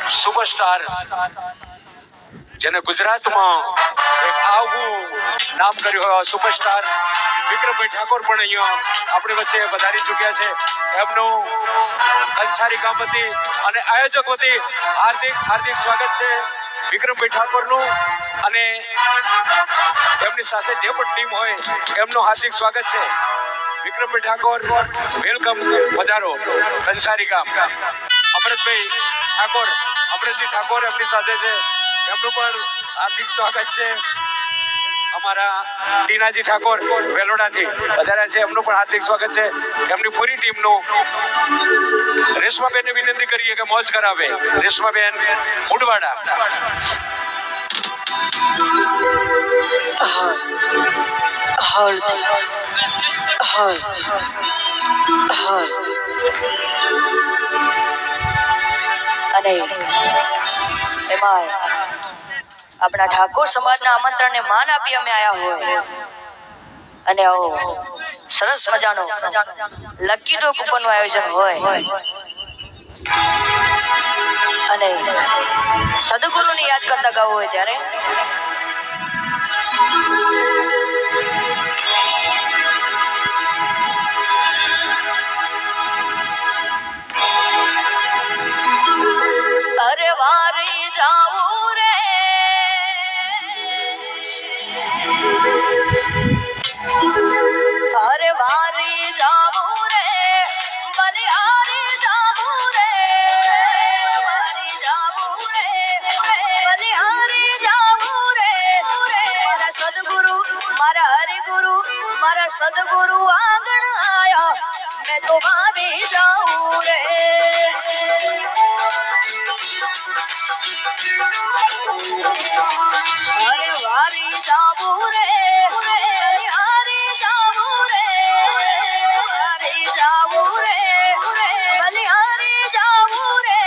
Superstar જેને ગુજરાતમાં એક આગવું નામ કર્યું હોય સુપરસ્ટાર વિક્રમભાઈ ઠાકોર પણ અહીંયા આપણી વચ્ચે પધારી ચૂક્યા છે. એમનું કંસારી ગામ વતી અને આયોજક વતી હાર્દિક સ્વાગત છે વિક્રમભાઈ ઠાકોરનું, અને એમની સાથે જે પણ ટીમ હોય એમનું હાર્દિક સ્વાગત છે. વિક્રમભાઈ ઠાકોર વેલકમ, પધારો કંસારી ગામ. અમૃતભાઈ ઠાકોર, અમૃતજી ઠાકોર એમની સાથે છે, એમનું પણ હાર્દિક સ્વાગત છે. અમારા ટીનાજી ઠાકોર વેલોડાથી વધારે છે, એમનું પણ હાર્દિક સ્વાગત છે. એમની પૂરી ટીમનું. રેશમાબેનને વિનંતી કરીએ કે મોજ કરાવે. રેશમાબેન ઉડવાડા. અને એમાં આપણા ઠાકોર સમાજના આમંત્રણને માન આપી અમે આયા હોય અને આવો સરસ મજાનો લકી ડ્રો કૂપનનું આયોજન હોય અને સદગુરુને યાદ કરતા ગાવું હોય ત્યારે અરે વારી જાવું રે, અરે વારી જાવું રે, બલિહારી જાવું રે, વારી જાવું રે, બલિહારી જાવું રે. મારા સદગુરુ, મારા હરિગુરુ, મારા સદગુરુ આંગણ આયા, મેં તો વારી જાવું રે. અરે વારી જાવું રે, બલિહારી જાવું રે, વારી જાવું રે, બલિહારી જાવું રે.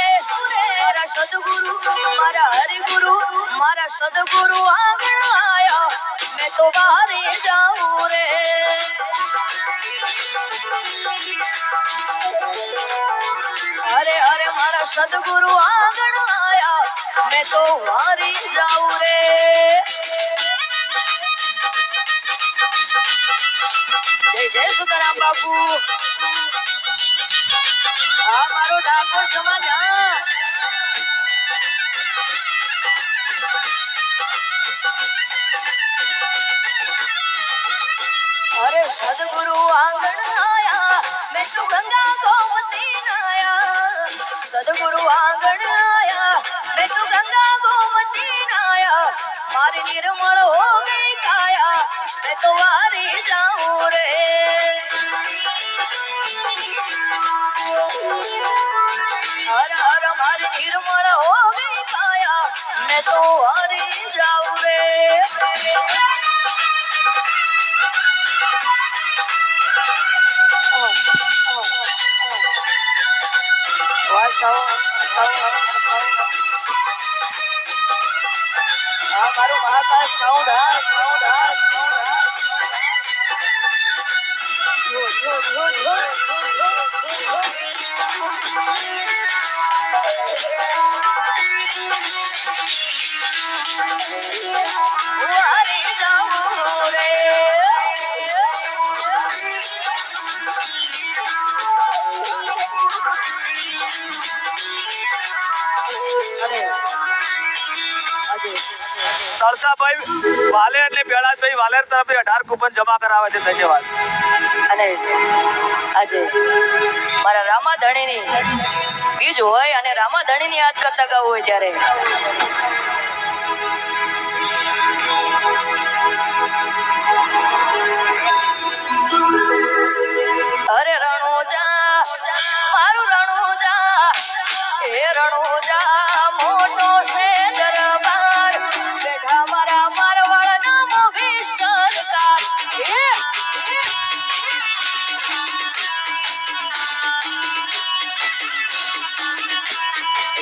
મારા સદગુરુ, મારા હરિગુરુ, મારા સદગુરુ આંગણ આયા, મેં તો વારી જાવું રે. અરે અરે મારા સદગુરુ આંગણ આયા, મેં તો વારી જાઉં રે. જય જય સુતારામ બાપુ. આ મારો ઠાકોર સમાજ. અરે સદગુરુ આંગણ આયા, મેં તો ગંગા ગોમતી નાયા. સદગુરુ આંગણ આયા, મેં તો ગંગા ગોમતી નાયા. મારી નિર્મળ હો ગઈ કાયા, મેં તો વારી જાઉં રે. હર હર મારી નિર્મળ હો ગઈ કાયા, મેં તો વારી જાઉં રે. મારું મહાકાળ સાઉન્ડ. વારી જાઉં રે. તળસાભાઈ વાલેર ને બેળાભાઈ વાલેર તરફથી 18 કૂપન જમા કરાવે છે. ધન્યવાદ. અને આજે મારા રામાધણીની બીજ હોય અને રામાધણીની યાદ કરતા ગાવું હોય ત્યારે અરે રણુજા, મારું રણુજા, એ રણુજા મોટો છે દરબાર, બેઠા મારા મારવાડના મોભી સરકાર.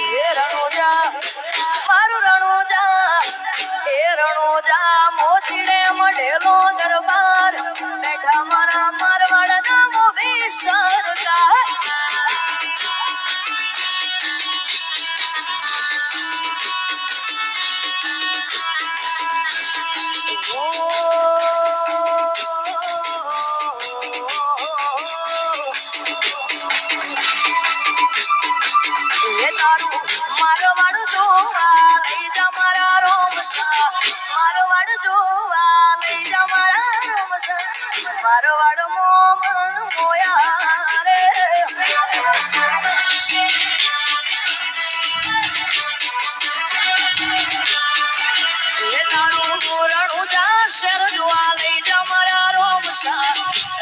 એ રણુજા, મારું રણુજા, એ રણુજા મોતીડે મઢેલો દરબાર, બેઠા મારા મારવાડના મોભી સરકાર. તારું મારવાડ જોવા લઈ જા મારા રોમસા મારવાડ જોવા લઈ જા મારા રોમસા મારવાડ મોમન મોયા રે એ તારું રણુજા શેર જોવા લઈ જા મારા રોમસા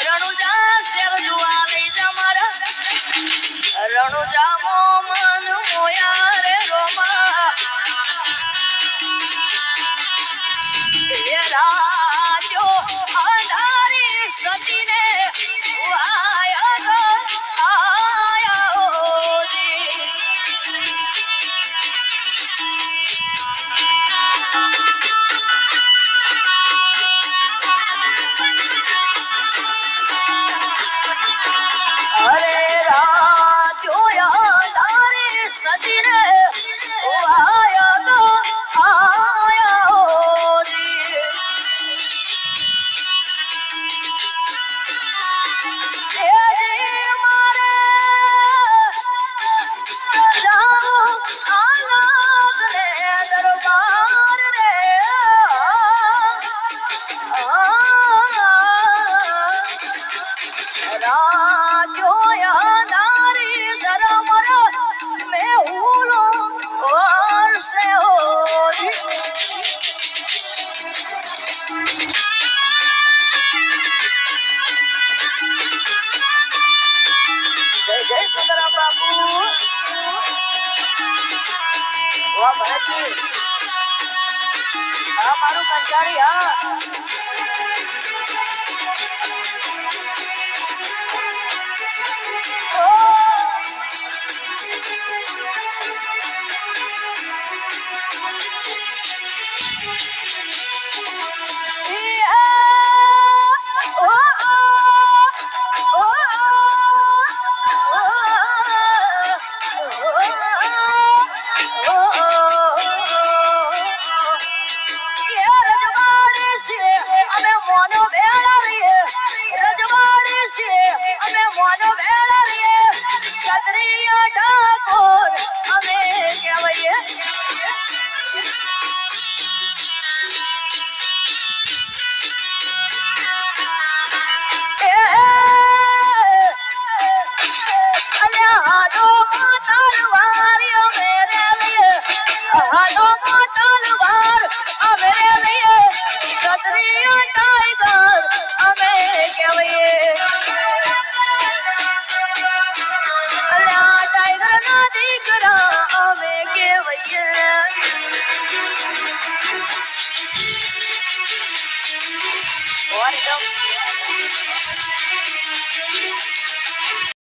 રણુજા શેર જોવા લઈ જા મારા રણુજા મોમન મોયા રે રોમા એ રાજો અંધારી સતીને આયા ઓજી અરે રાજો અંધારી સતીને આયા ઓજી જય સદરામ બાપુ વાહ ભરતજી હા મારું કંચારી હા